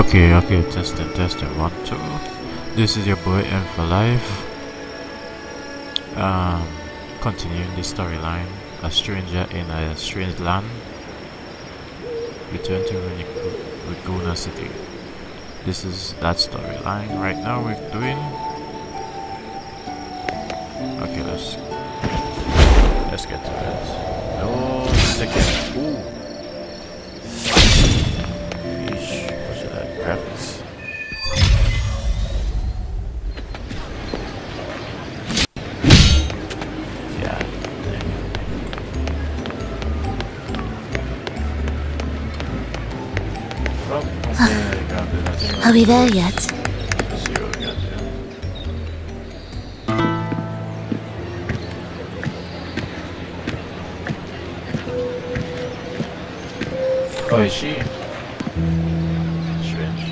Okay, testing, 1, 2. This is your boy M for life. Continuing the storyline. A stranger in a strange land. Return to Laguna City. This is that storyline. Right now we're doing. Okay, let's get to it. No second. Ooh. Eesh, what should I grab this? Yeah. Oh, okay, I got it. Are we there yet? Let's see what we got here. Oh, is she? Strange.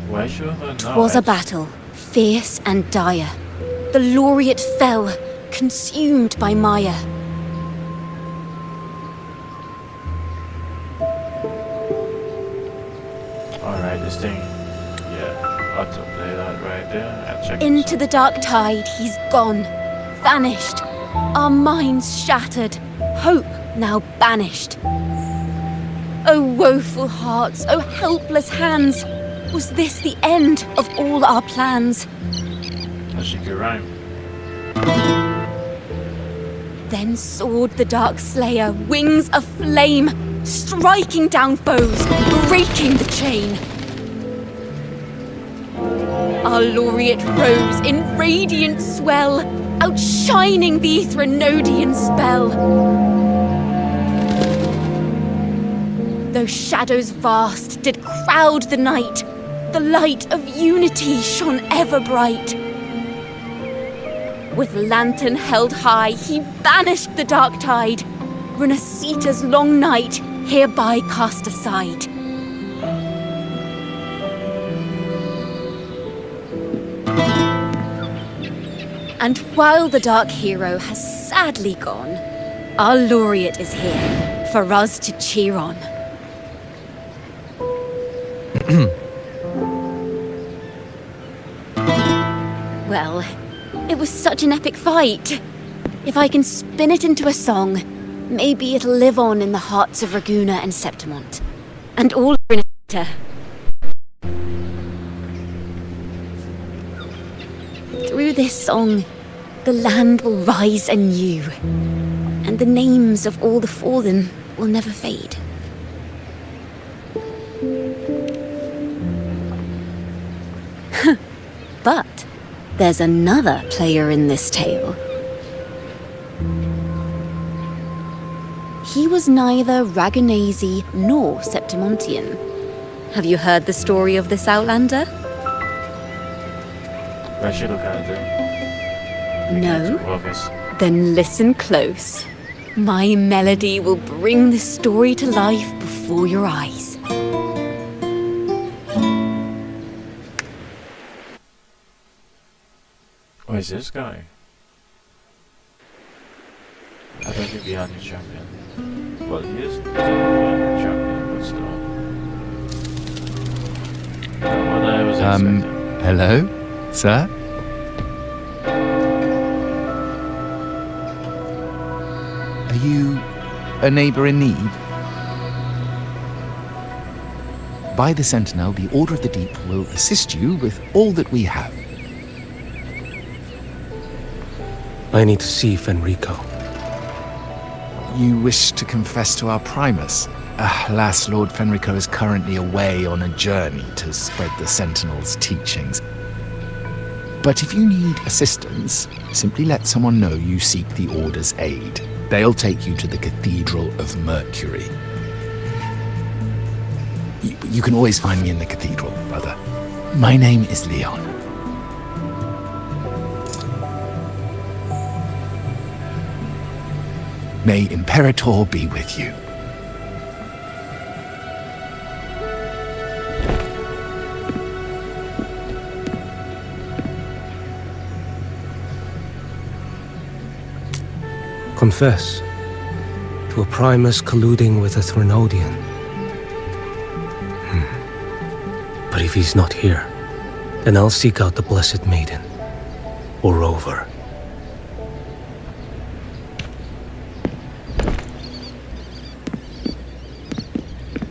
Why show her now? 'Twas a battle, fierce and dire. The laureate fell, consumed by Maya. Alright, this thing. Yeah, autoplay that right there. And check Into the dark tide, he's gone, vanished. Our minds shattered, hope now banished. Oh woeful hearts, oh helpless hands, was this the end of all our plans? Oh, she could rhyme. Then soared the dark slayer, wings aflame, striking down foes, breaking the chain. Our laureate rose in radiant swell, outshining the Threnodian spell. Though shadows vast did crowd the night, the light of unity shone ever bright. With lantern held high, he banished the dark tide, Renasita's long night hereby cast aside. And while the dark hero has sadly gone, our laureate is here for us to cheer on. Well, it was such an epic fight. If I can spin it into a song, maybe it'll live on in the hearts of Raguna and Septimont, and all Renasita. Through this song, the land will rise anew, and the names of all the fallen will never fade. But there's another player in this tale. He was neither Ragunese nor Septimontian. Have you heard the story of this outlander? I should look at it. No? Obvious. Then listen close. My melody will bring this story to life before your eyes. Who is this guy? I don't think he had a champion. Well, he is a champion, but still. Not what I was expecting. Hello, sir? Are you a neighbor in need? By the Sentinel, the Order of the Deep will assist you with all that we have. I need to see Fenrico. You wish to confess to our Primus? Alas, Lord Fenrico is currently away on a journey to spread the Sentinel's teachings. But if you need assistance, simply let someone know you seek the Order's aid. They'll take you to the Cathedral of Mercury. You can always find me in the Cathedral, brother. My name is Leon. May Imperator be with you. Confess. To a Primus colluding with a Threnodian. But if he's not here, then I'll seek out the Blessed Maiden. Or Rover.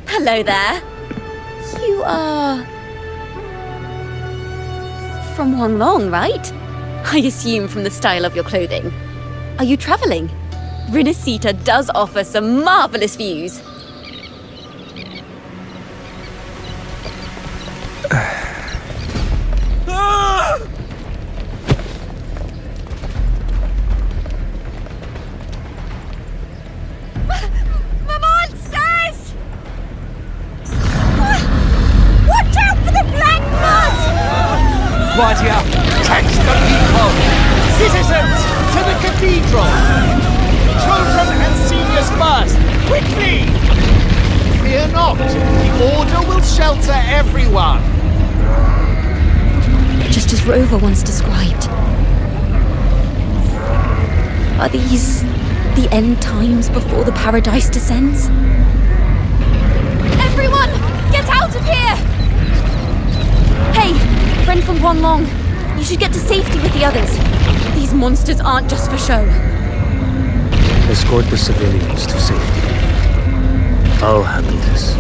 Hello there. You are... from Huanglong, right? I assume from the style of your clothing. Are you traveling? Rinasita does offer some marvelous views. Guardia, catch the people! Citizens, to the cathedral! Children and seniors first, quickly! Fear not, the Order will shelter everyone! Just as Rover once described. Are these the end times before the paradise descends? Everyone, get out of here! Hey, friend from Huanglong, you should get to safety with the others. These monsters aren't just for show. Escort the civilians to safety. I'll handle this.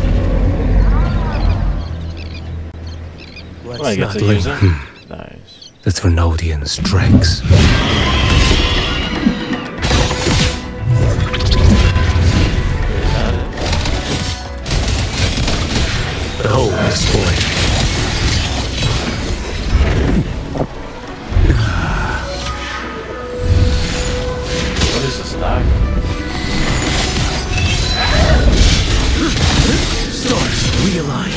Well, I get Let's to not use it. linger. Nice. The Threnodian's dregs. The whole is spoiled. What is this lag? Stars realign.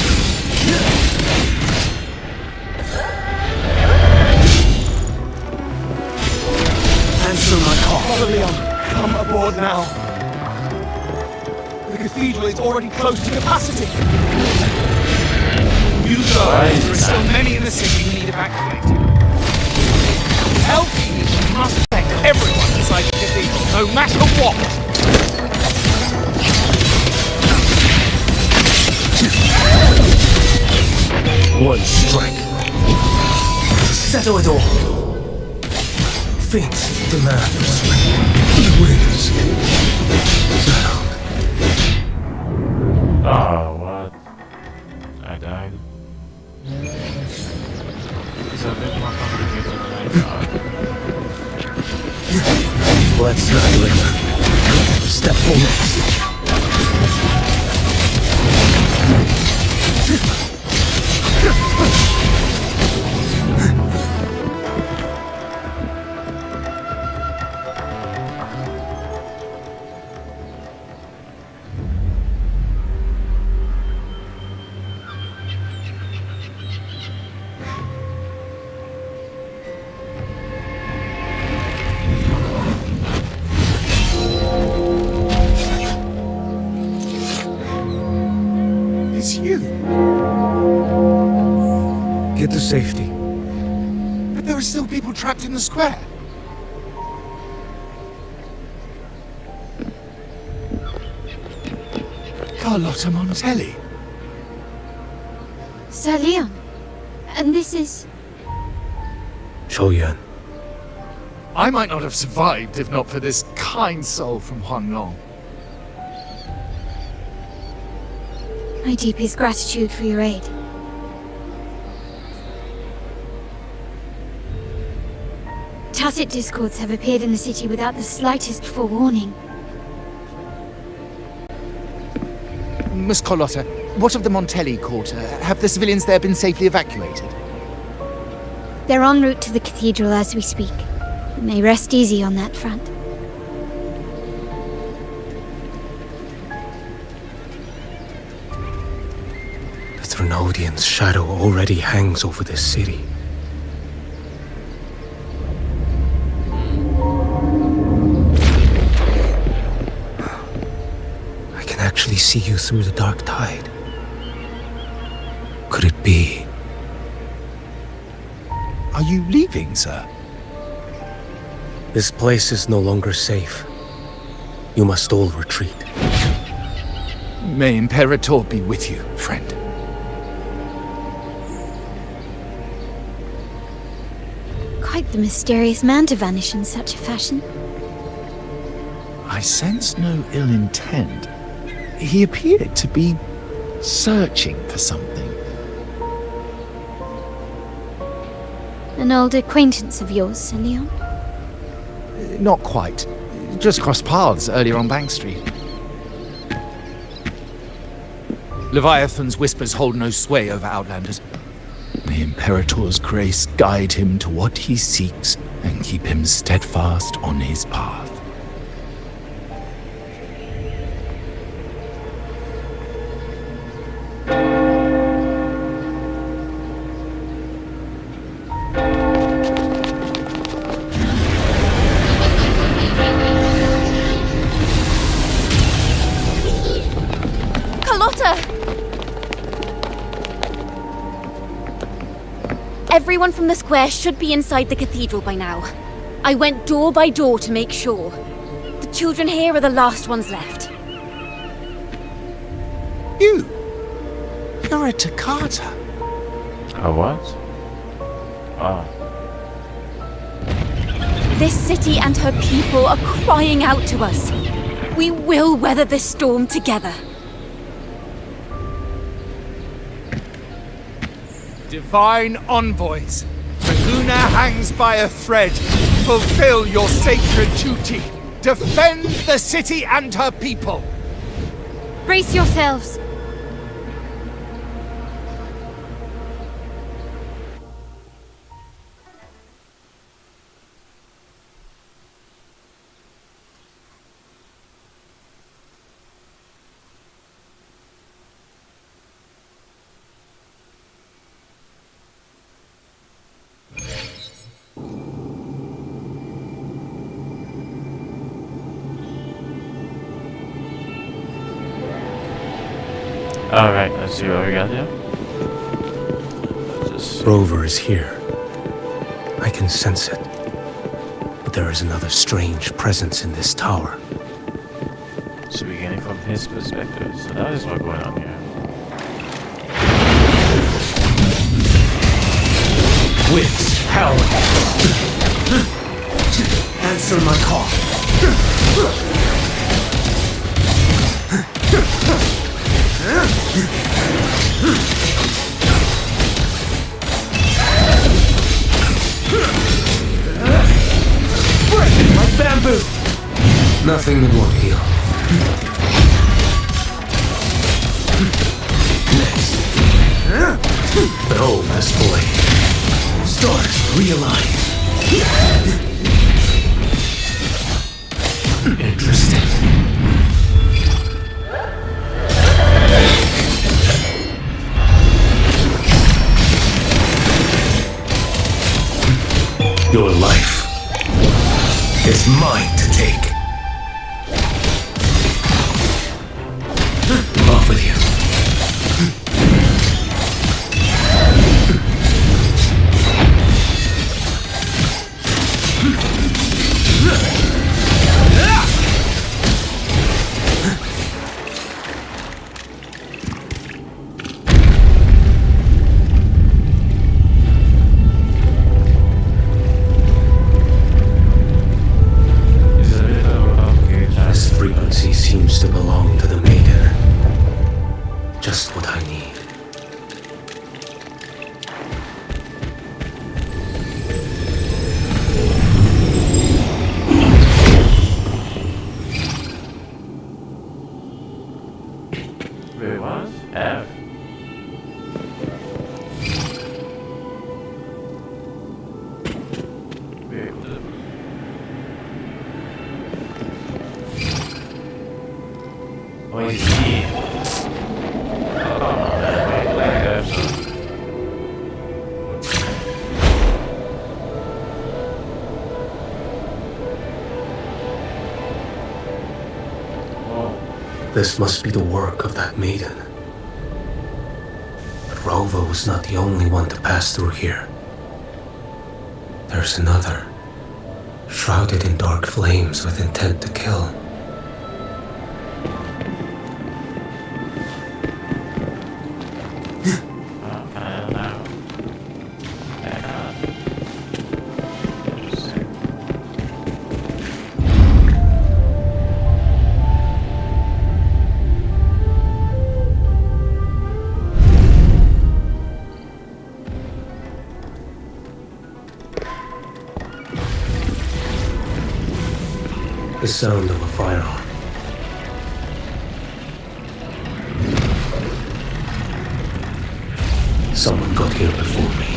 Answer my call. Father Leon, come aboard now. The cathedral is already close to capacity. You go. Right. There are still many in the city who need evacuating. Tell Phoebe she must protect everyone inside the cathedral, no matter what! One strike. To settle it all. Fate demands. He wins. Settled. Oh, what? I died. It's a bit more complicated than I thought. Let's not linger. Step forward. It's you. Get to safety. But there are still people trapped in the square. Carlotta Montelli. Sir Leon, and this is... Shoyuan. I might not have survived if not for this kind soul from Huanglong. My deepest gratitude for your aid. Tacit discords have appeared in the city without the slightest forewarning. Miss Carlotta, what of the Montelli quarter? Have the civilians there been safely evacuated? They're en route to the cathedral as we speak. You may rest easy on that front. The Threnodian's shadow already hangs over this city. I can actually see you through the dark tide. Could it be? Are you leaving, sir? This place is no longer safe. You must all retreat. May Imperator be with you, friend. Quite the mysterious man to vanish in such a fashion. I sense no ill intent. He appeared to be searching for something. An old acquaintance of yours, Sir Leon? Not quite. Just crossed paths earlier on Bank Street. Leviathan's whispers hold no sway over Outlanders. May Imperator's grace guide him to what he seeks and keep him steadfast on his path. Everyone from the square should be inside the cathedral by now. I went door by door to make sure. The children here are the last ones left. You're a Toccata. A what? Ah. This city and her people are crying out to us. We will weather this storm together. Divine envoys, Luna hangs by a thread. Fulfill your sacred duty. Defend the city and her people. Brace yourselves. Alright, let's see what we got here. Just Rover is here. I can sense it. But there is another strange presence in this tower. so beginning from his perspective. So that is what's going on here. Winds, howl. Answer my call. Like bamboo. Nothing that won't heal. Next. Behold this boy. Stars realign. Interesting. Your life is mine to take. Off with you. This frequency seems to belong to the maiden. Just what I need. Wait, what? F. Wait, what the... Oh, he's here. Oh, come on, man. Wait, like that. Oh, This must be the work of that maiden. But Rova was not the only one to pass through here. There's another, shrouded in dark flames with intent to kill. The sound of a firearm. Someone got here before me.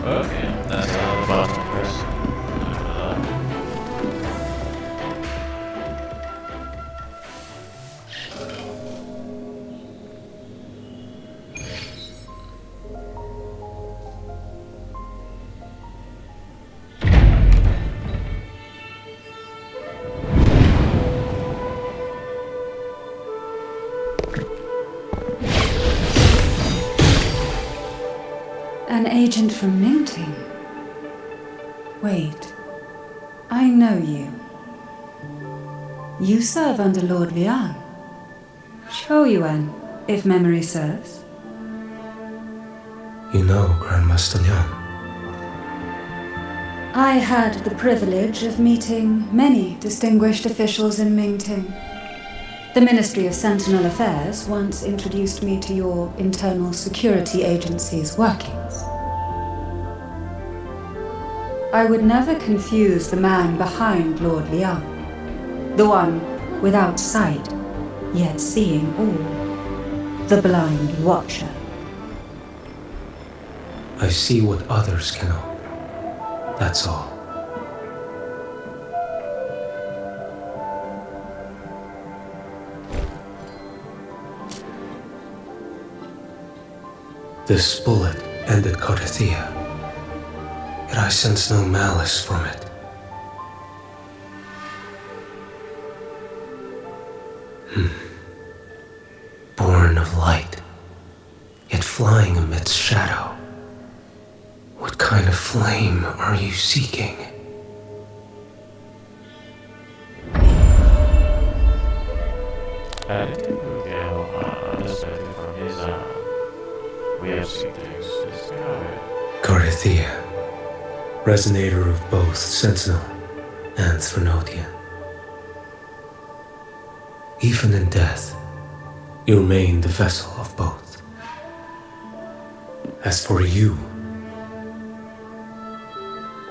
Okay, that's a button press. An agent from Mingting? Wait, I know you. You serve under Lord Liang. Choyuan, if memory serves. You know Grandmaster Liang. I had the privilege of meeting many distinguished officials in Mingting. The Ministry of Sentinel Affairs once introduced me to your internal security agency's workings. I would never confuse the man behind Lord Liang, the one without sight, yet seeing all, the blind watcher. I see what others cannot. That's all. This bullet ended Carthia, yet I sense no malice from it. Born of light, yet flying amidst shadow. What kind of flame are you seeking? I didn't think we understand from his way of seeing things. This guy. Carthia, resonator of both Sentinel and Threnodian. Even in death, you remain the vessel of both. As for you,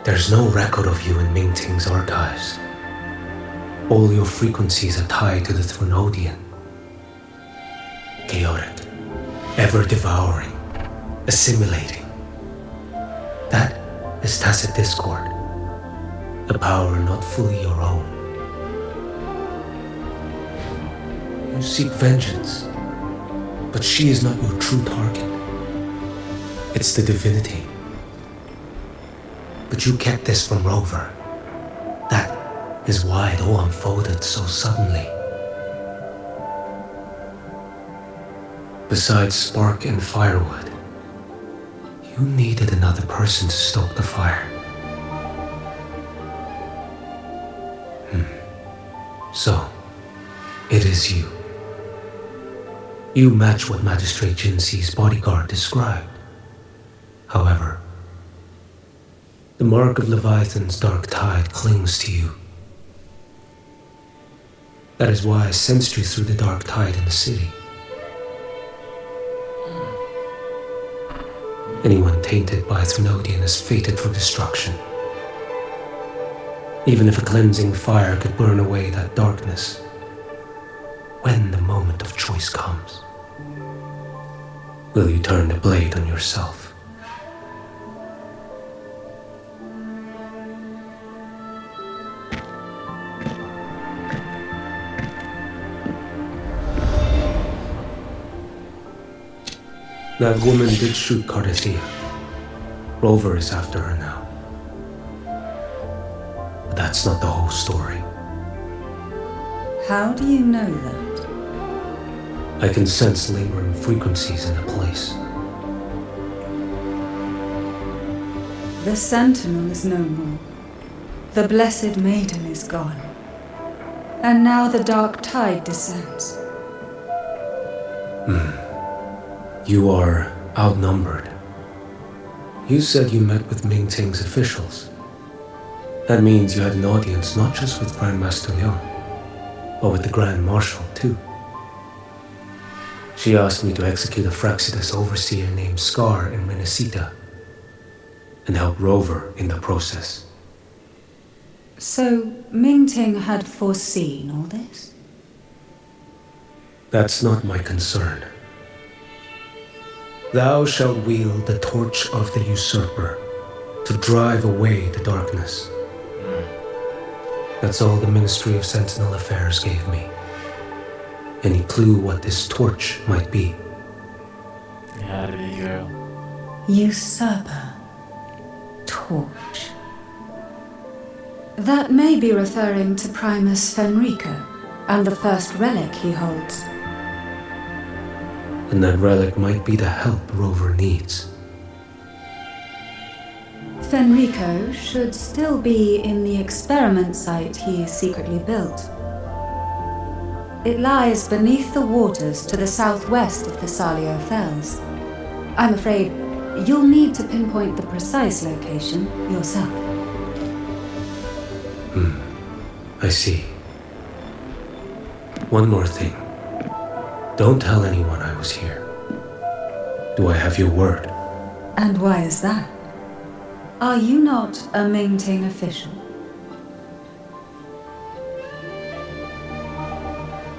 there's no record of you in Mingting's archives. All your frequencies are tied to the Threnodian. Chaotic, ever-devouring, assimilating. That is tacit discord, a power not fully your own. You seek vengeance, but she is not your true target. It's the divinity. But you kept this from Rover. That is why it all unfolded so suddenly. Besides spark and firewood, you needed another person to stoke the fire. So, it is you. You match what Magistrate Jinxi's bodyguard described. However, the mark of Leviathan's dark tide clings to you. That is why I sensed you through the dark tide in the city. Anyone tainted by Threnodian is fated for destruction. Even if a cleansing fire could burn away that darkness, when the moment of choice comes, will you turn the blade on yourself? That woman did shoot Carthia. Rover is after her now. But that's not the whole story. How do you know that? I can sense lingering frequencies in the place. The Sentinel is no more. The Blessed Maiden is gone. And now the dark tide descends. You are outnumbered. You said you met with Ming Ting's officials. That means you had an audience not just with Grand Master Leon, but with the Grand Marshal too. She asked me to execute a Fraxidus overseer named Scar in Minnesota and help Rover in the process. So, Ming Ting had foreseen all this? That's not my concern. Thou shalt wield the torch of the usurper to drive away the darkness. That's all the Ministry of Sentinel Affairs gave me. Any clue what this torch might be? Ja, die girl. Usurper. Torch. That may be referring to Primus Fenrico and the first relic he holds. And that relic might be the help Rover needs. Fenrico should still be in the experiment site he secretly built. It lies beneath the waters to the southwest of Thessalia Fells. I'm afraid you'll need to pinpoint the precise location yourself. I see. One more thing. Don't tell anyone I was here. Do I have your word? And why is that? Are you not a Ming Ting official?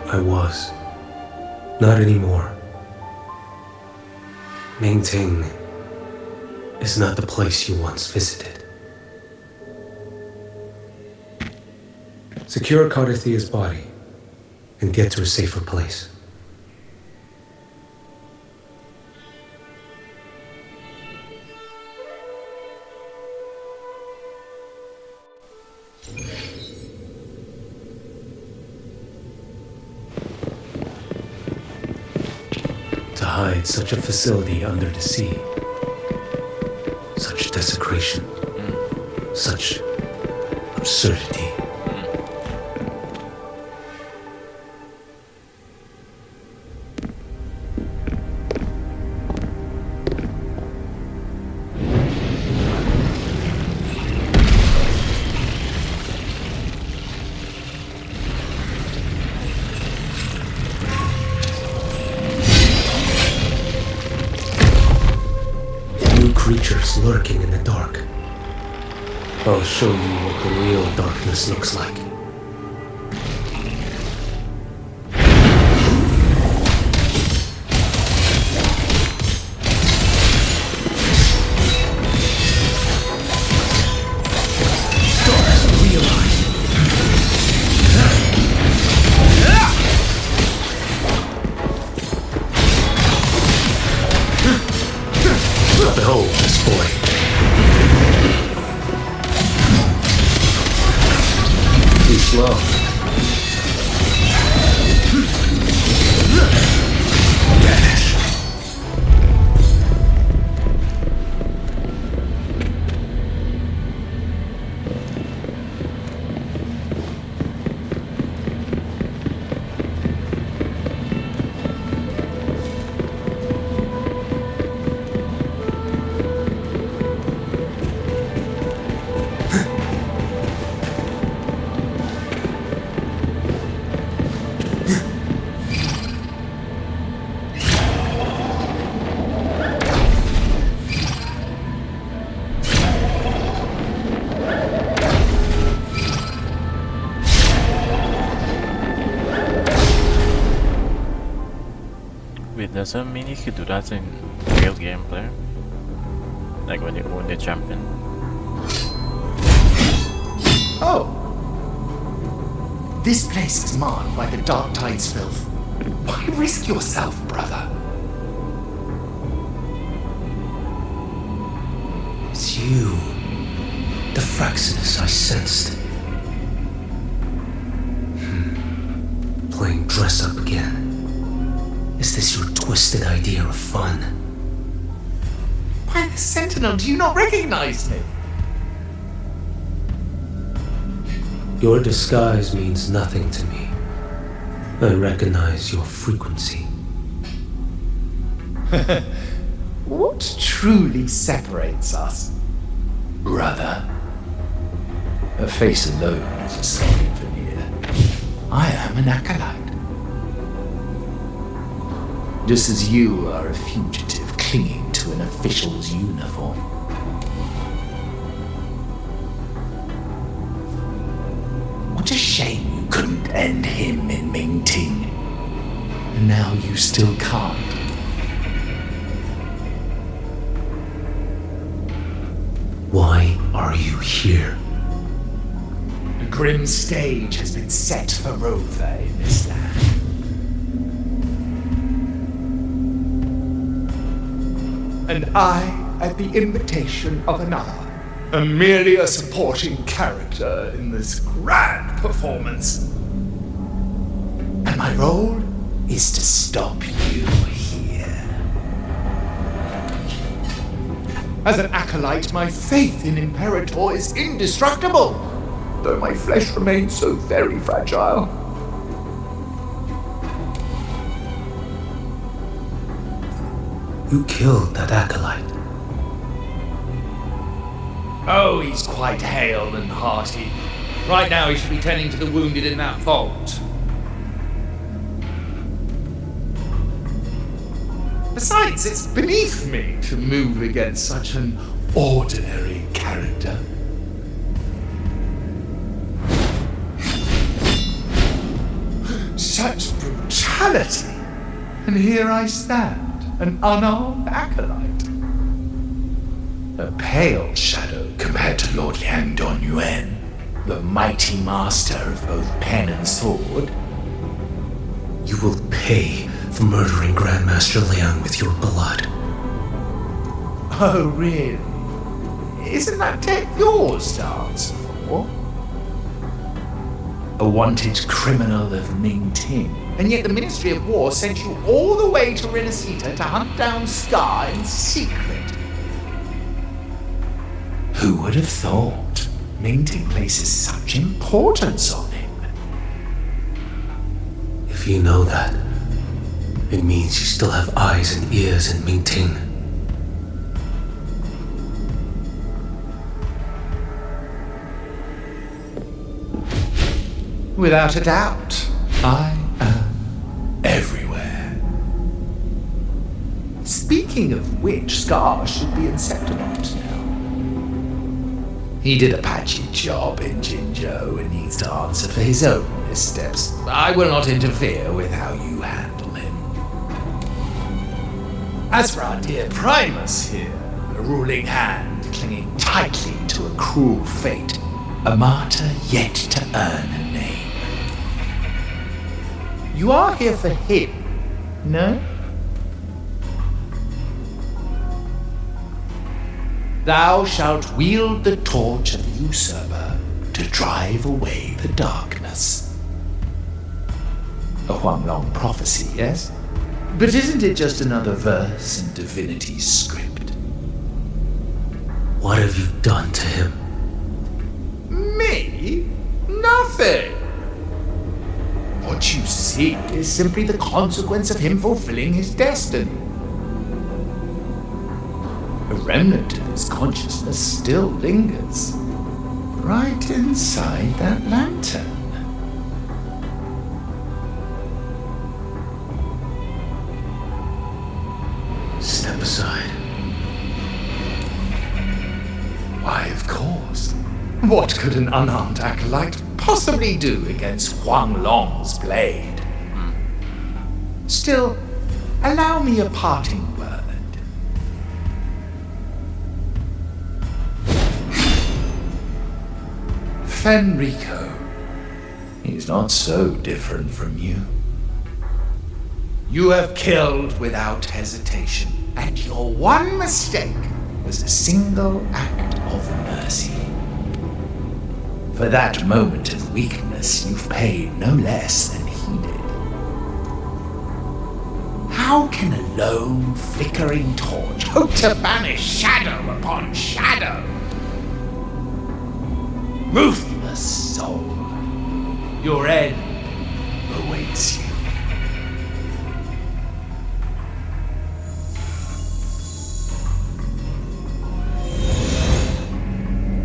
I was. Not anymore. Ming Ting is not the place you once visited. Secure Cardathia's body and get to a safer place. To hide such a facility under the sea. Such desecration. Such absurdity. Creatures lurking in the dark. I'll show you what the real darkness looks like. Stars realign. Behold this boy. Too slow. Vanish. Wait, doesn't mean you could do that in real gameplay? Like when you own the champion? Oh! This place is marred by the dark tide's filth. Why risk yourself, brother? It's you. The Fraxidus I sensed. Playing dress up again. Is this your twisted idea of fun? Why the Sentinel do you not recognize me? Your disguise means nothing to me. I recognize your frequency. What truly separates us? Brother. A face alone is a solid veneer. I am an acolyte. Just as you are a fugitive clinging to an official's uniform. What a shame you couldn't end him in Mingting. And now you still can't. Why are you here? A grim stage has been set for Rover in this land. And I, at the invitation of another, am merely a supporting character in this grand performance. And my role is to stop you here. As an acolyte, my faith in Imperator is indestructible, though my flesh remains so very fragile. You killed that acolyte. Oh, he's quite hale and hearty. Right now he should be tending to the wounded in that vault. Besides, it's beneath me to move against such an ordinary character. Such brutality! And here I stand, an unarmed acolyte. A pale shadow compared to Lord Liang Donyuan, the mighty master of both pen and sword. You will pay for murdering Grandmaster Liang with your blood. Oh, really? Isn't that tech yours to answer for? A wanted criminal of Mingting. And yet the Ministry of War sent you all the way to Renacita to hunt down Scar in secret. Who would have thought Mingting places such importance on him? If you know that, it means you still have eyes and ears in Mingting. Without a doubt, I am everywhere. Speaking of which, Scar should be in Septimont now. He did a patchy job in Jinzhou and needs to answer for his own missteps. I will not interfere with how you handle him. As for our dear Primus here, a ruling hand clinging tightly to a cruel fate, a martyr yet to earn a name. You are here for him, no? Thou shalt wield the torch of the usurper to drive away the darkness. A Huanglong prophecy, yes? But isn't it just another verse in Divinity's script? What have you done to him? Me? Nothing! What you see is simply the consequence of him fulfilling his destiny. A remnant of his consciousness still lingers, right inside that lantern. Step aside. Why, of course. What could an unarmed acolyte possibly do against Huang Long's blade? Still, allow me a parting word. Fenrico, he's not so different from you. You have killed without hesitation, and your one mistake was a single act of mercy. For that moment of weakness, you've paid no less than he did. How can a lone, flickering torch hope to banish shadow upon shadow? Ruthless soul. Your end awaits you.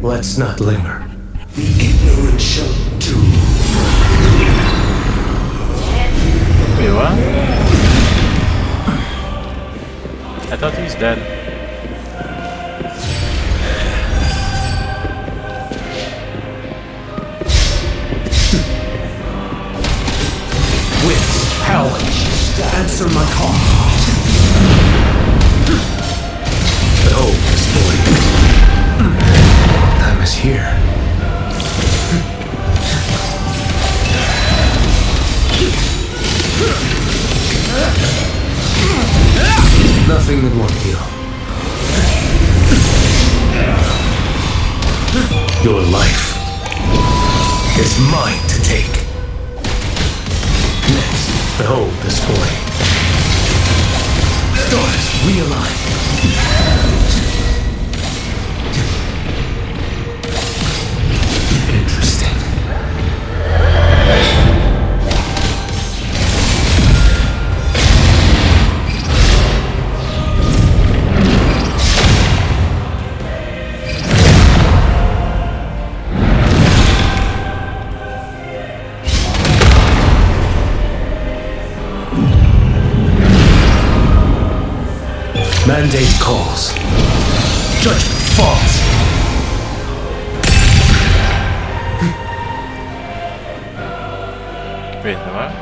Let's not linger. The ignorant shall do. Wait, what? I thought he's dead. Winds, hell, answer my call. Behold this boy. Time is here. Nothing that won't heal. Your life is mine to take. Next, behold this boy. Stars realign. Interesting. Mandate calls. Judgment falls. Wait, what?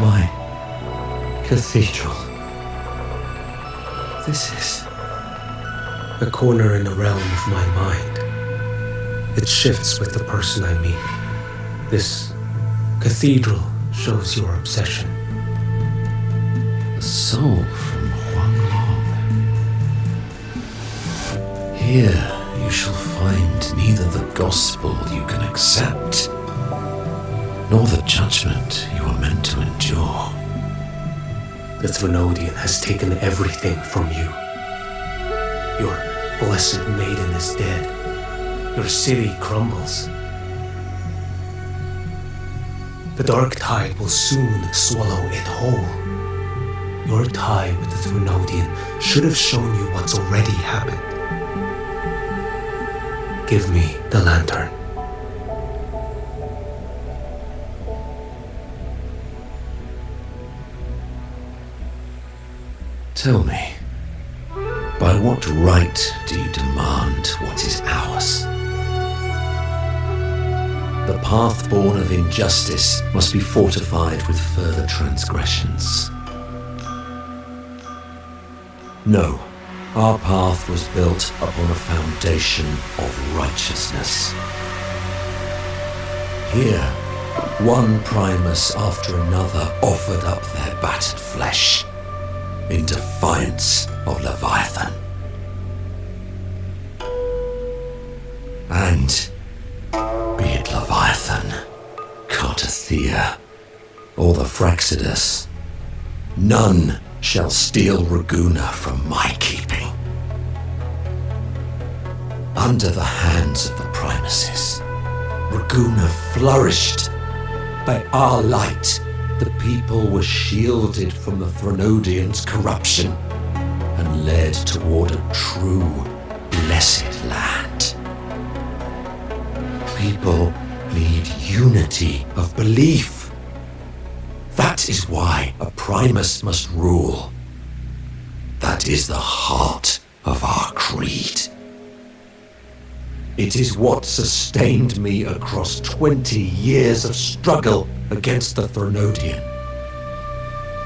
My cathedral. This is a corner in the realm of my mind. It shifts with the person I meet. This cathedral shows your obsession. A soul from Huanglong. Here you shall find neither the gospel you can accept, nor the judgment you are meant to endure. The Threnodian has taken everything from you. Your blessed maiden is dead. Your city crumbles. The dark tide will soon swallow it whole. Your tie with the Threnodian should have shown you what's already happened. Give me the lantern. Tell me, by what right do you demand what is ours? The path born of injustice must be fortified with further transgressions. No, our path was built upon a foundation of righteousness. Here, one primus after another offered up their battered flesh in defiance of Leviathan. And be it Leviathan, Cartathea, or the Fraxidus, none shall steal Raguna from my keeping. Under the hands of the Primuses, Raguna flourished. By our light, the people were shielded from the Threnodians' corruption and led toward a true, blessed land. People need unity of belief. That is why a Primus must rule. That is the heart of our creed. It is what sustained me across 20 years of struggle against the Threnodian.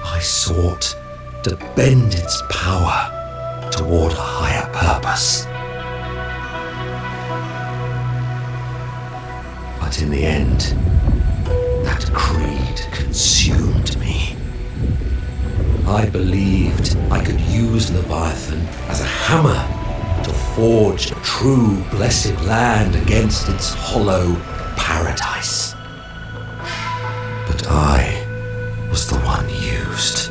I sought to bend its power toward a higher purpose. But in the end, that creed consumed me. I believed I could use Leviathan as a hammer to forge a true blessed land against its hollow paradise. But I was the one used.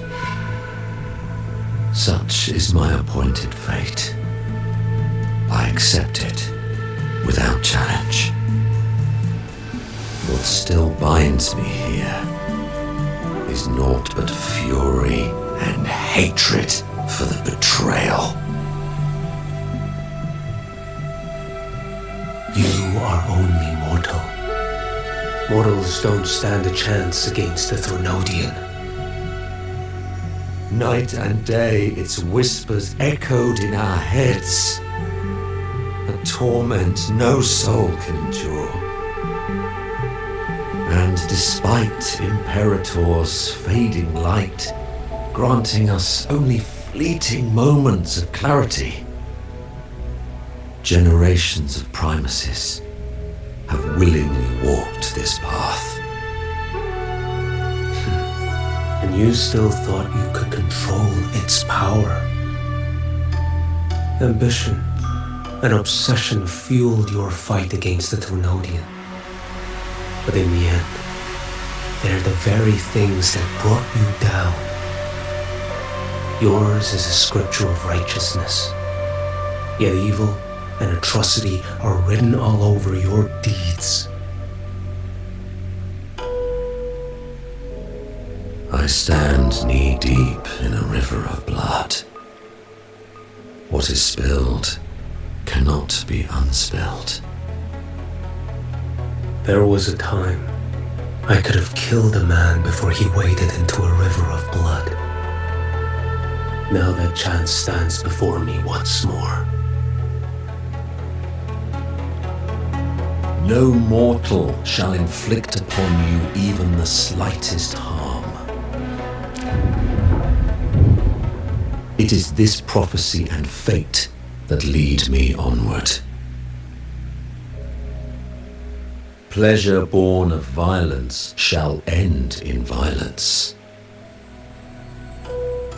Such is my appointed fate. I accept it without challenge. What still binds me here is naught but fury and hatred for the betrayal. You are only mortal. Mortals don't stand a chance against the Thronodian. Night and day its whispers echoed in our heads. A torment no soul can endure. And despite Imperator's fading light, granting us only fleeting moments of clarity, generations of primacies have willingly walked this path. And you still thought you could control its power. Ambition and obsession fueled your fight against the Thronodian. But in the end, they're the very things that brought you down. Yours is a scripture of righteousness, yet evil and atrocity are written all over your deeds. I stand knee-deep in a river of blood. What is spilled cannot be unspilled. There was a time I could have killed a man before he waded into a river of blood. Now that chance stands before me once more. No mortal shall inflict upon you even the slightest harm. It is this prophecy and fate that lead me onward. Pleasure born of violence shall end in violence.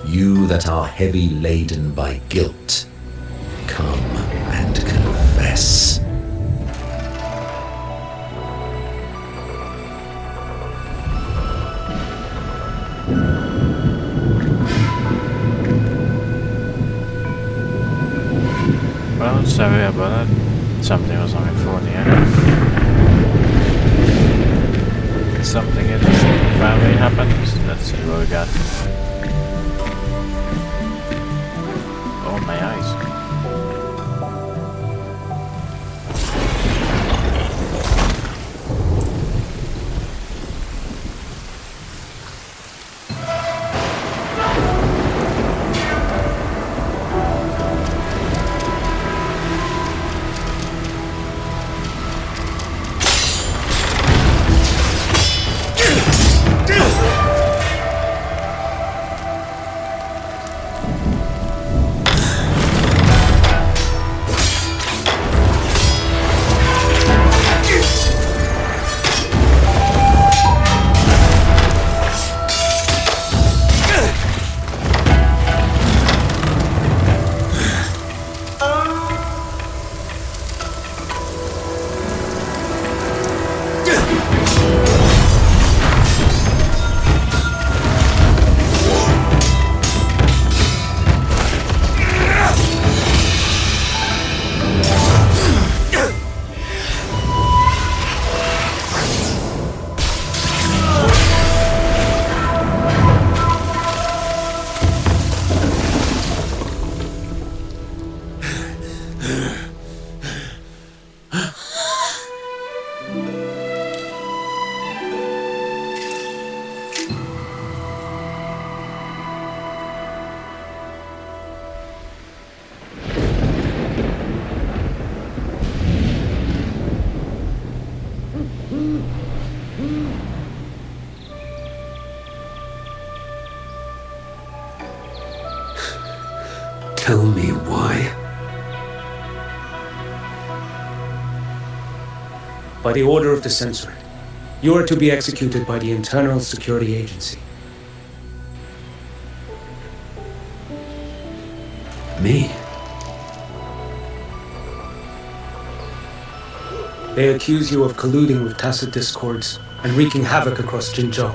You that are heavy laden by guilt, come and confess. Well, sorry about that. Something was on my phone here. Something in the family happens. Let's see what we got. Oh, my eyes. Tell me why. By the order of the Censored, you are to be executed by the Internal Security Agency. me? They accuse you of colluding with tacit discords and wreaking havoc across Jinzhou.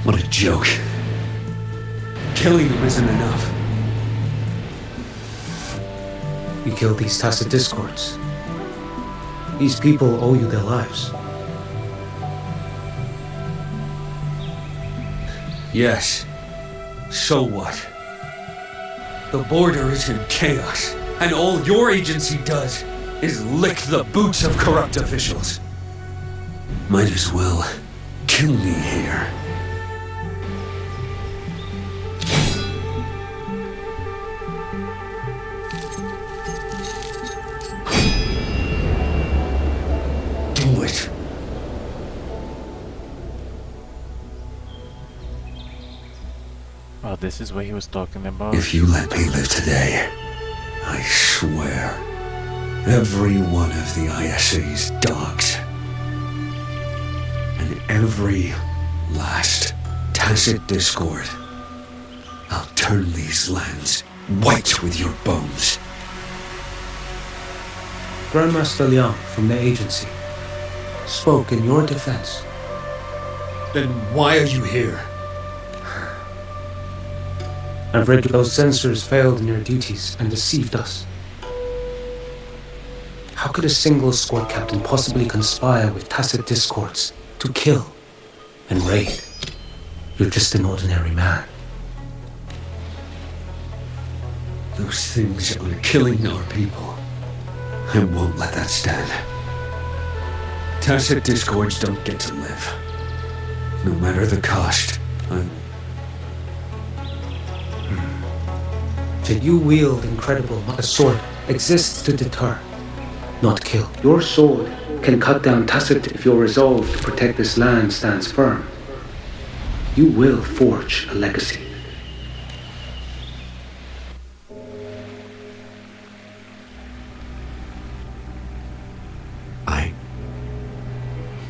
What a joke. Killing them isn't enough. You killed these tacit discords. These people owe you their lives. Yes. So what? The border is in chaos, and all your agency does is lick the boots of corrupt officials. Might as well kill me here. Do it. Oh, this is what he was talking about. If you let me live today, I swear, every one of the ISA's dogs, and every last tacit discord, I'll turn these lands white with your bones. Grandmaster Liang from the agency spoke in your defense. Then why are you here? I've read those censors failed in their duties and deceived us. How could a single squad captain possibly conspire with tacit discords to kill and raid? You're just an ordinary man. Those things are killing our people. I won't let that stand. Tacit discords don't get to live. No matter the cost, Yet you wield incredible a sword exists to deter, not kill. Your sword can cut down tacit if your resolve to protect this land stands firm. You will forge a legacy.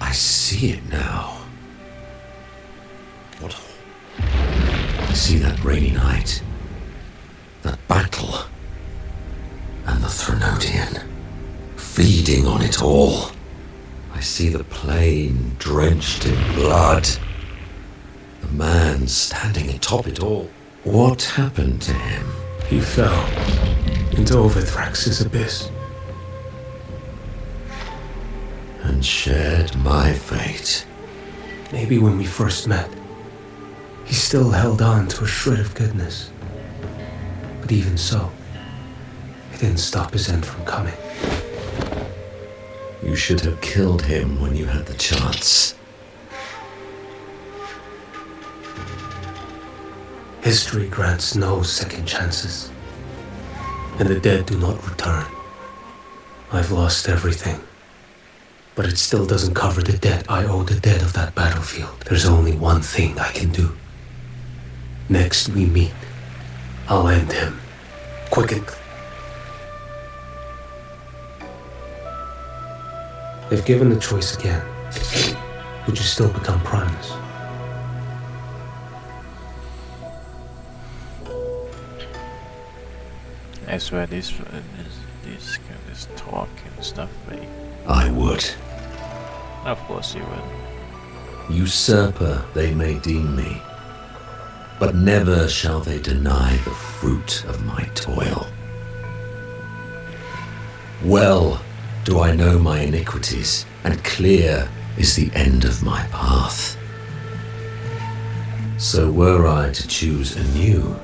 I see it now. What? I see that rainy night. That battle. And the Threnodian. Feeding on it all. I see the plain drenched in blood. The man standing atop it all. What happened to him? He fell into Overthrax's abyss. And shared my fate. Maybe when we first met, he still held on to a shred of goodness. But even so, it didn't stop his end from coming. You should have killed him when you had the chance. History grants no second chances, and the dead do not return. I've lost everything, but it still doesn't cover the debt I owe the dead of that battlefield. There's only one thing I can do. Next we meet, I'll end him. Quicken. If given the choice again, would you still become Primus? I swear this talk and stuff, right? I would. Of course you will. Usurper they may deem me, but never shall they deny the fruit of my toil. Well do I know my iniquities, and clear is the end of my path. So were I to choose anew,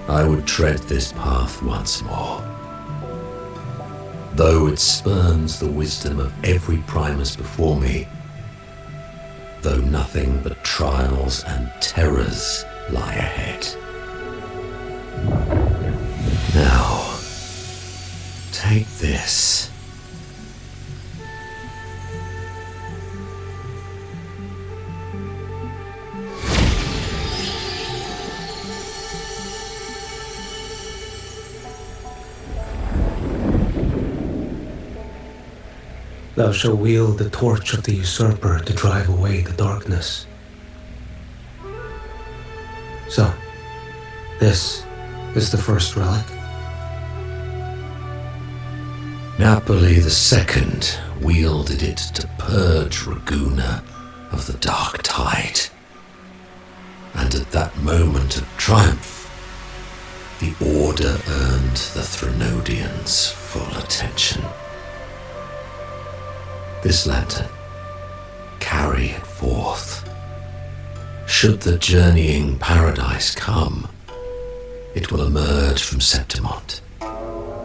I would tread this path once more. Though it spurns the wisdom of every Primus before me, though nothing but trials and terrors lie ahead. Now, take this. Thou shalt wield the torch of the usurper to drive away the darkness. So, this is the first relic. Napoli II wielded it to purge Ragusa of the dark tide. And at that moment of triumph, the Order earned the Threnodians full attention. This lantern, carry it forth. Should the journeying paradise come, it will emerge from Septimont,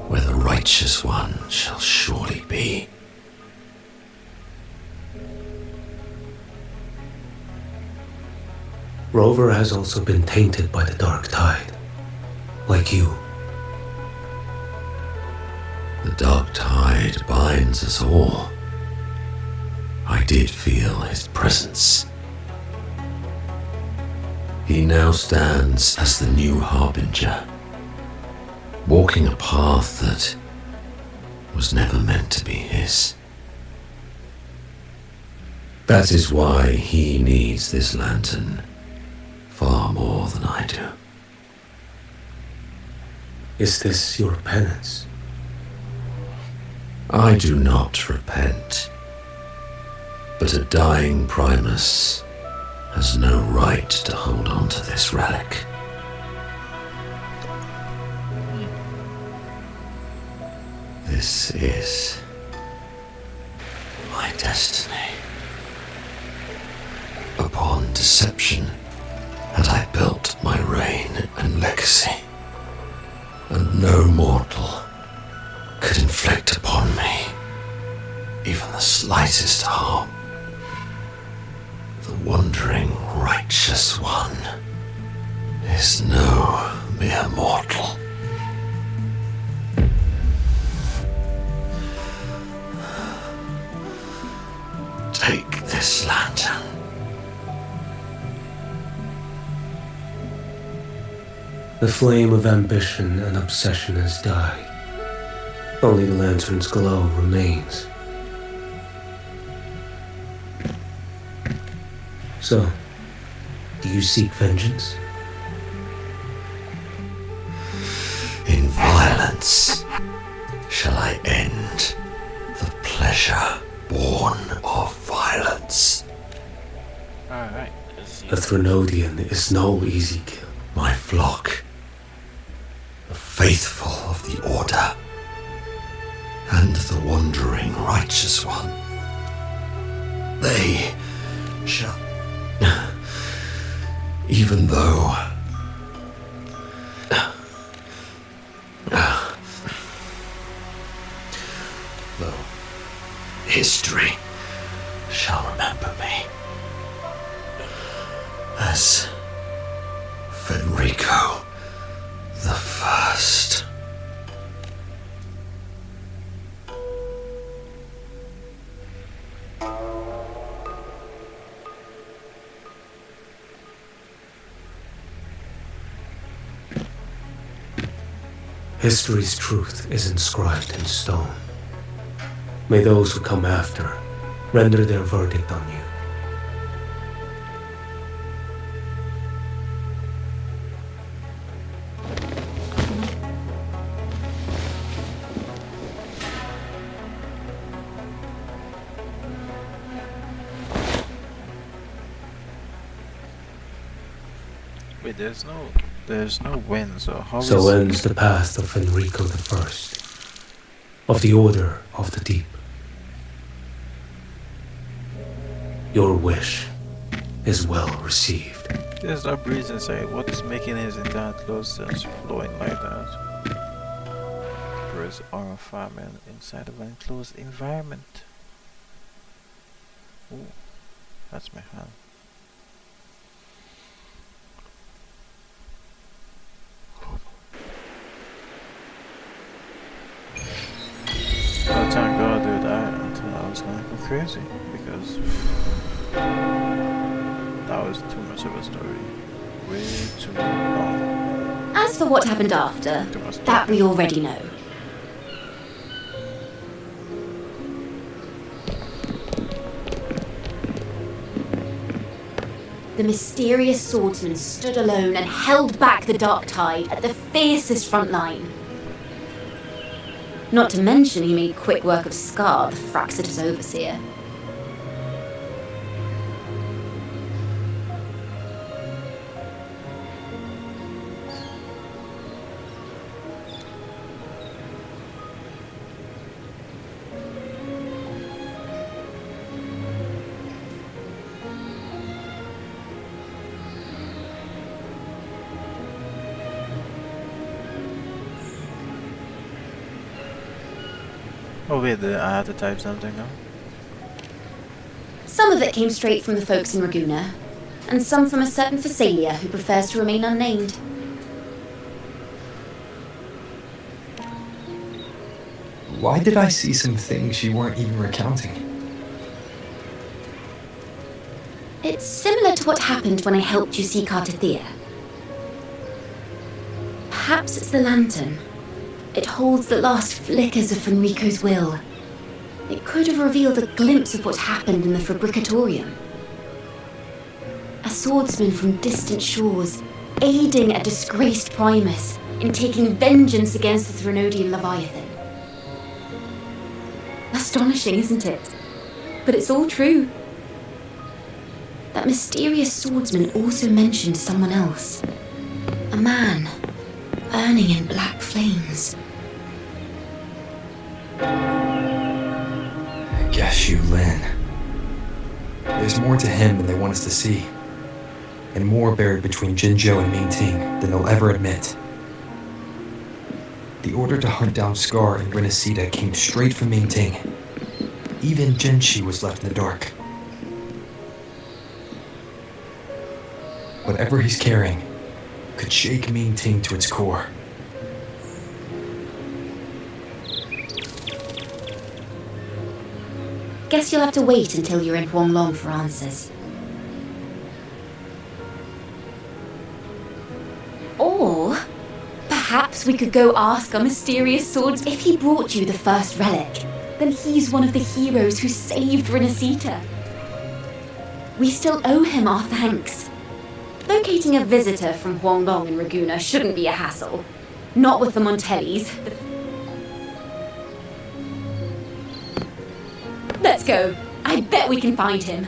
where the righteous one shall surely be. Rover has also been tainted by the dark tide, like you. The dark tide binds us all. I did feel his presence. He now stands as the new harbinger, walking a path that was never meant to be his. That is why he needs this lantern far more than I do. Is this your penance? I do not repent, but a dying Primus has no right to hold on to this relic. This is my destiny. Upon deception had I built my reign and legacy, and no mortal could inflict upon me even the slightest harm. The wandering righteous one is no mere mortal. Take this lantern. The flame of ambition and obsession has died. Only the lantern's glow remains. So, do you seek vengeance? In violence shall I end the pleasure born of violence. Alright, let's see. A Threnodian is no easy kill. My flock, the faithful of the Order, and the wandering righteous one, they shall, even though history shall remember me as Fenrico the First. History's truth is inscribed in stone. May those who come after render their verdict on you. Wait, there's no wind, so how is So ends the path of Enrico the First, of the Order of the Deep. Your wish is well received. There's no breeze inside. What is making his entire clothes just flowing like that? Birds are farming inside of an enclosed environment. Ooh, that's my hand. By the time God do that, until I was gonna go crazy because that was too much of a story. Way too long. As for what happened after, Too much that we already know. the mysterious swordsman stood alone and held back the dark tide at the fiercest front line. Not to mention he made quick work of Scar, the Fraxita's overseer. Oh wait, I had to type something now. Some of it came straight from the folks in Raguna, and some from a certain Phasalia who prefers to remain unnamed. Why did I see some things you weren't even recounting? It's similar to what happened when I helped you seek Artathea. Perhaps it's the lantern. It holds the last flickers of Fenrico's will. It could have revealed a glimpse of what happened in the Fabricatorium. A swordsman from distant shores, aiding a disgraced Primus in taking vengeance against the Threnodian Leviathan. Astonishing, isn't it? But it's all true. That mysterious swordsman also mentioned someone else. A man, burning in black flames. I guess you, Lin. There's more to him than they want us to see. And more buried between Jinzhou and Mingting than they'll ever admit. The order to hunt down Scar and Renacida came straight from Mingting. Even Jinshi was left in the dark. Whatever he's carrying could shake Mingting to its core. Guess you'll have to wait until you're in Huanglong for answers. Or perhaps we could go ask our mysterious swords if he brought you the first relic. Then he's one of the heroes who saved Renacita. We still owe him our thanks. Locating a visitor from Huanglong in Raguna shouldn't be a hassle. Not with the Montellis. Let's go. I bet we can find him.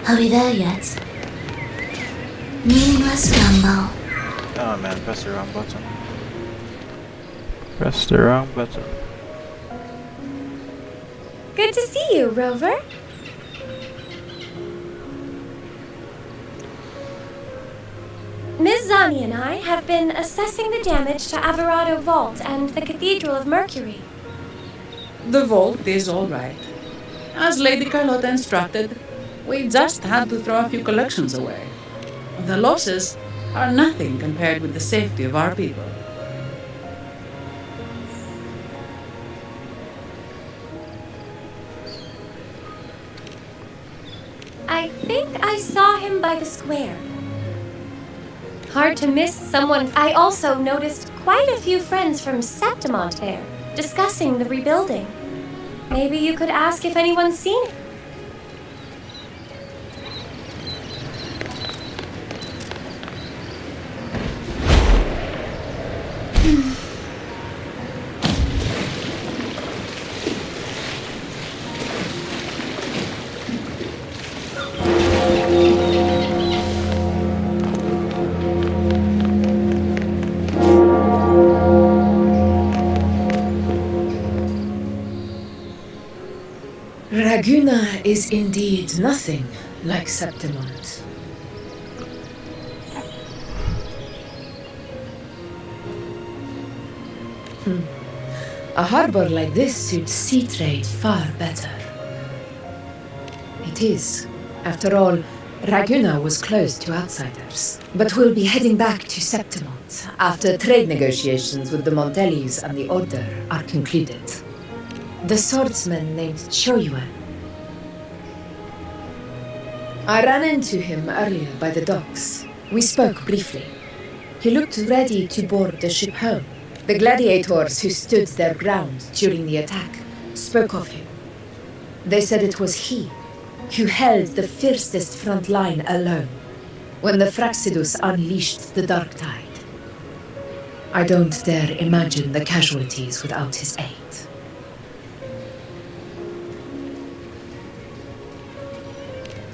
Are we there yet? Meaningless rumble. Oh man, press the wrong button. Press the wrong button. Good to see you, Rover. Ms. Zani and I have been assessing the damage to Averado Vault and the Cathedral of Mercury. The vault is all right. As Lady Carlotta instructed, we just had to throw a few collections away. The losses are nothing compared with the safety of our people. I think I saw him by the square. Hard to miss someone. I also noticed quite a few friends from Septimont there, discussing the rebuilding. Maybe you could ask if anyone's seen it. Raguna is indeed nothing like Septimont. A harbor like this suits sea trade far better. It is. After all, Raguna was closed to outsiders. But we'll be heading back to Septimont after trade negotiations with the Montellis and the Order are concluded. The swordsman named Choyue. I ran into him earlier by the docks. We spoke briefly. He looked ready to board the ship home. The gladiators who stood their ground during the attack spoke of him. They said it was he who held the fiercest front line alone when the Fraxidus unleashed the Dark Tide. I don't dare imagine the casualties without his aid.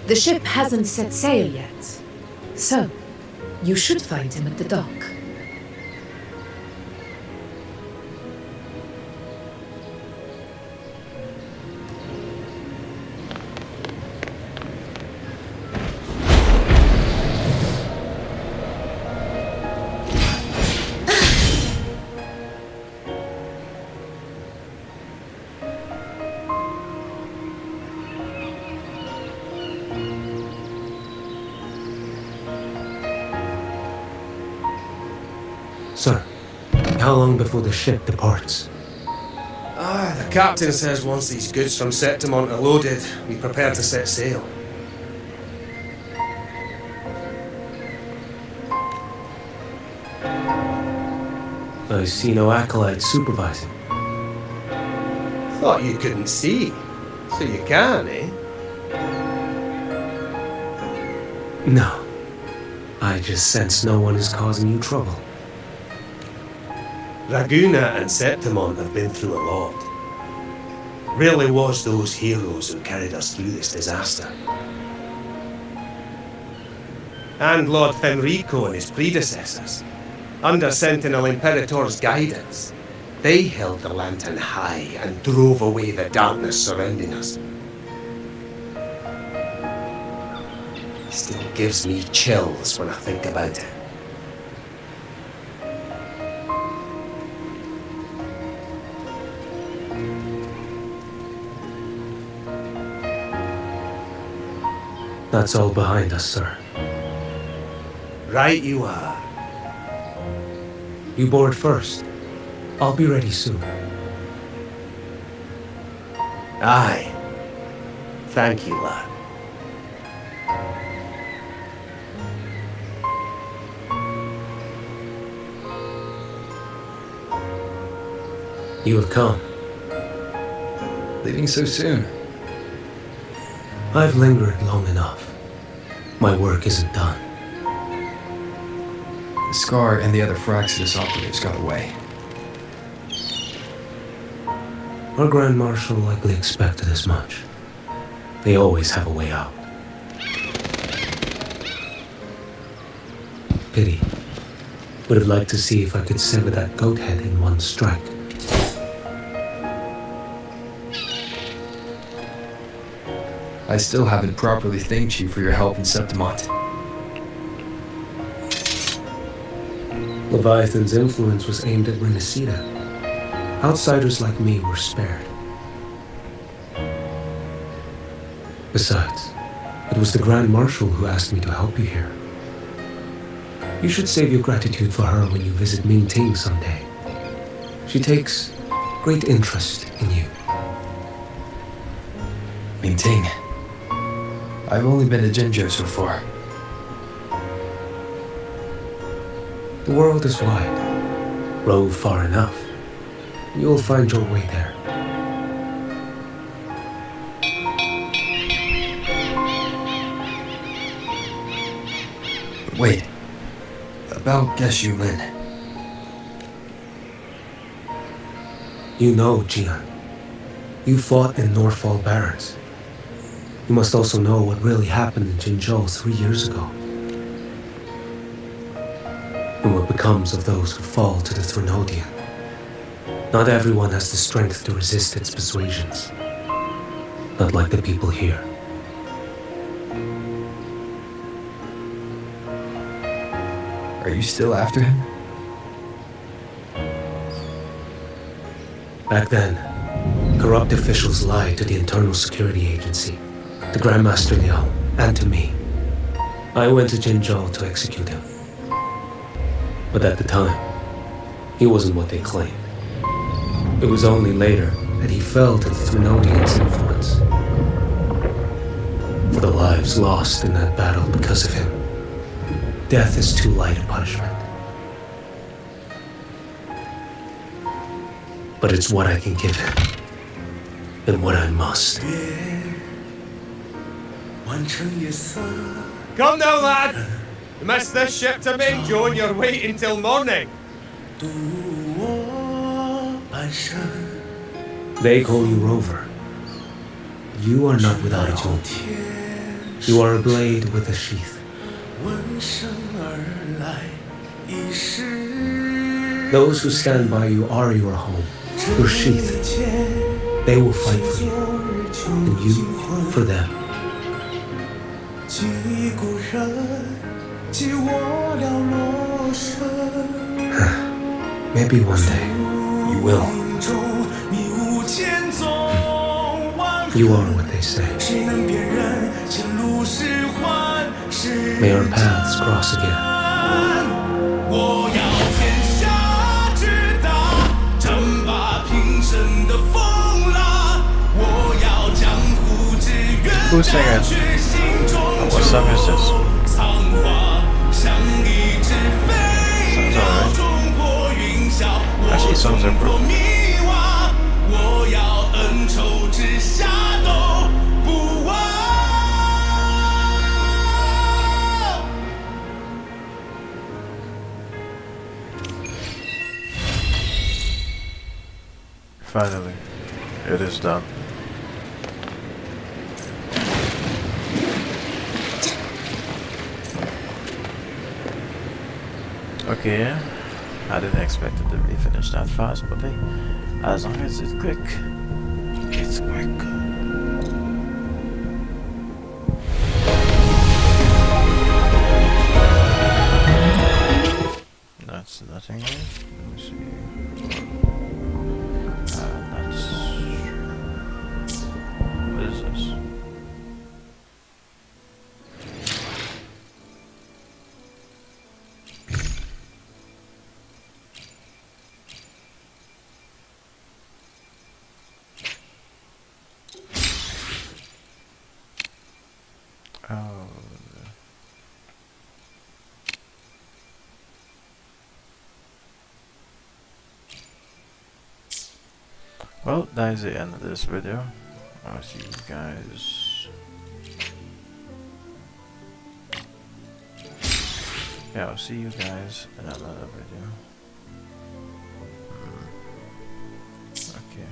The ship hasn't set sail yet, so you should find him at the dock. Sir, how long before the ship departs? The captain says once these goods from Septimont are loaded, we prepare to set sail. I see no acolytes supervising. Thought you couldn't see, so you can, eh? No. I just sense no one is causing you trouble. Raguna and Septimont have been through a lot. Really was those heroes who carried us through this disaster. And Lord Fenrico and his predecessors, under Sentinel Imperator's guidance, they held the lantern high and drove away the darkness surrounding us. Still gives me chills when I think about it. That's all behind us, sir. Right you are. You board first. I'll be ready soon. Aye. Thank you, lad. You have come. Leaving so soon? I've lingered long enough. My work isn't done. The Scar and the other Fraxidus operatives got away. Our Grand Marshal likely expected as much. They always have a way out. Pity. Would have liked to see if I could sever that goat head in one strike. I still haven't properly thanked you for your help in Septimont. Leviathan's influence was aimed at Renacida. Outsiders like me were spared. Besides, it was the Grand Marshal who asked me to help you here. You should save your gratitude for her when you visit Ming Ting someday. She takes great interest in you. Ming Ting. I've only been to Jinzhou so far. The world is wide. Rove far enough. You'll find your way there. But wait. About Geshu Lin. You know, Jian. You fought in Norfall Barracks. You must also know what really happened in Jinzhou 3 years ago. And what becomes of those who fall to the Threnodian. Not everyone has the strength to resist its persuasions. Not like the people here. Are you still after him? Back then, corrupt officials lied to the Internal Security Agency, to Grandmaster Liao, and to me. I went to Jinzhou to execute him. But at the time, he wasn't what they claimed. It was only later that he fell to the Threnodians' influence. For the lives lost in that battle because of him, death is too light a punishment. But it's what I can give him, and what I must. Come down, lad! You missed this ship to Mingjo and you're waiting till morning. They call you Rover. You are not without a home. You are a blade with a sheath. Those who stand by you are your home, your sheath. They will fight for you, and you for them. Maybe one day you will. You are what they say. May our paths cross again. Who's singing? What song is this? Sounds alright. Actually, songs are pretty. Finally, it is done. Okay, I didn't expect it to be finished that fast, but hey, as long as it's quick, it's quick. That's nothing. Let me see. That's... What is this? Oh. Well, that is the end of this video. I'll see you guys. Yeah, I'll see you guys in another video. Okay.